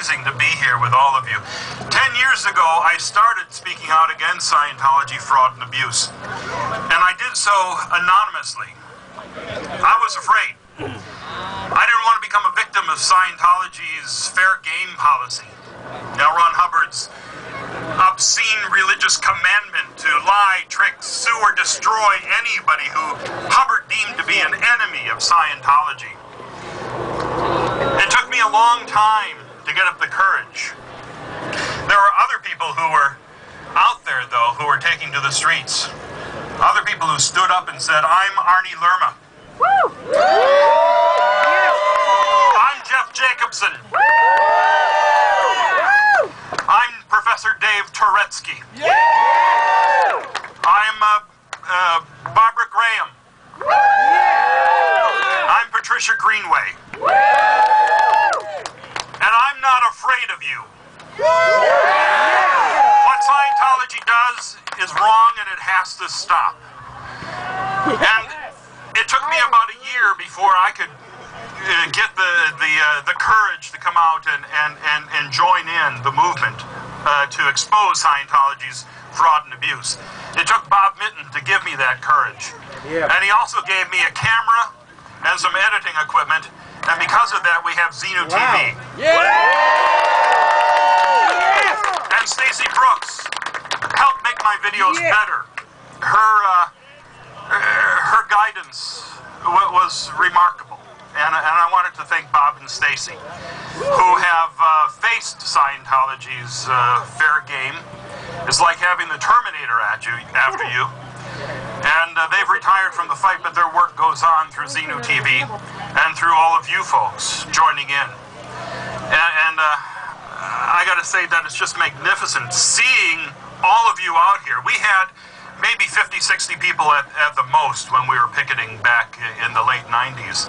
amazing to be here with all of you. 10 years ago, I started speaking out against Scientology fraud and abuse, and I did so anonymously. I was afraid. I didn't want to become a victim of Scientology's fair game policy. L. Ron Hubbard's obscene religious commandment to lie, trick, sue, or destroy anybody who Hubbard deemed to be an enemy of Scientology. It took me a long time to get up the courage. There were other people who were out there, though, who were taking to the streets. Other people who stood up and said, I'm Arnie Lerma. Woo! I'm Jeff Jacobson. Woo! I'm Professor Dave Turetsky. Yeah! I'm Barbara Graham. Yeah! I'm Patricia Greenway. Woo! And I'm not afraid of you. Yeah! What Scientology does is wrong and it has to stop. And it took me about a year before I could get the courage to come out and join in the movement to expose Scientology's fraud and abuse. It took Bob Minton to give me that courage. Yeah. And he also gave me a camera and some editing equipment, and because of that we have Xenu TV. Wow. Yeah. And Stacy Brooks helped make my videos better. Her guidance was remarkable. And I wanted to thank Bob and Stacy, who have faced Scientology's fair game. It's like having the Terminator after you. And they've retired from the fight, but their work goes on through Xenu TV and through all of you folks joining in. And I got to say that it's just magnificent seeing all of you out here. We had maybe 50, 60 people at the most when we were picketing back in the late 90s.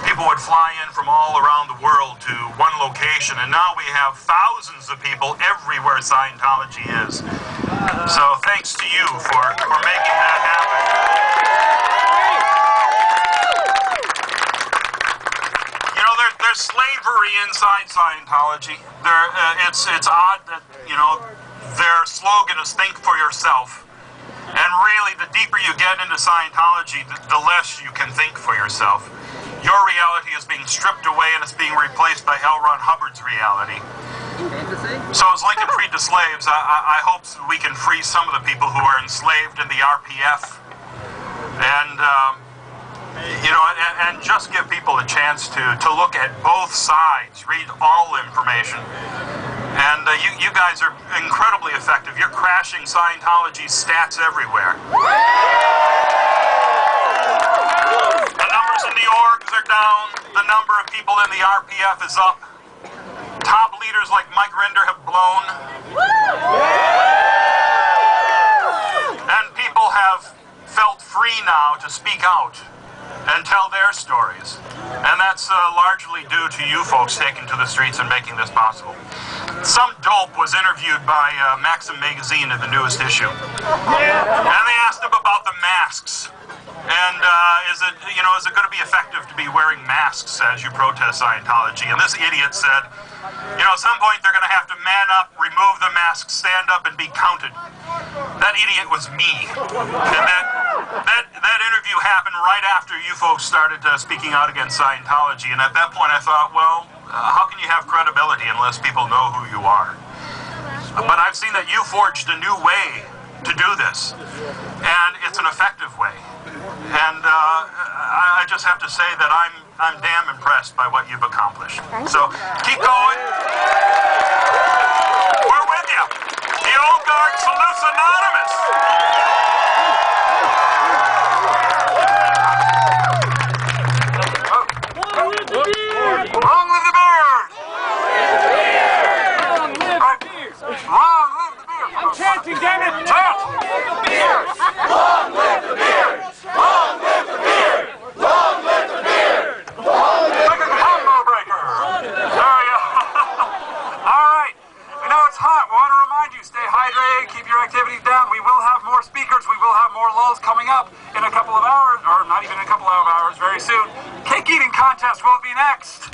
People would fly in from all around the world to one location, and now we have thousands of people everywhere Scientology is. So thanks to you for making that happen. You know, there's slavery inside Scientology. It's odd that, you know, their slogan is think for yourself. And really, the deeper you get into Scientology, the less you can think for yourself. Your reality is being stripped away and it's being replaced by L. Ron Hubbard's reality. So as Lincoln freed the slaves, I hope we can free some of the people who are enslaved in the RPF. And, you know, and just give people a chance to look at both sides, read all information. And you guys are incredibly effective. You're crashing Scientology's stats everywhere. The numbers in the orgs are down. The number of people in the RPF is up. Top leaders like Mike Rinder have blown. And people have felt free now to speak out and tell their stories. And that's largely due to you folks taking to the streets and making this possible. Some dope was interviewed by Maxim magazine in the newest issue. And they asked him about the masks. And is it going to be effective to be wearing masks as you protest Scientology? And this idiot said, you know, at some point they're going to have to man up, remove the mask, stand up, and be counted. That idiot was me. And that interview happened right after you folks started speaking out against Scientology. And at that point I thought, well, how can you have credibility unless people know who you are? But I've seen that you forged a new way to do this. And it's an effective way. And I just have to say that I'm damn impressed by what you've accomplished. So keep going. We're with you. The old guard salutes anonymous.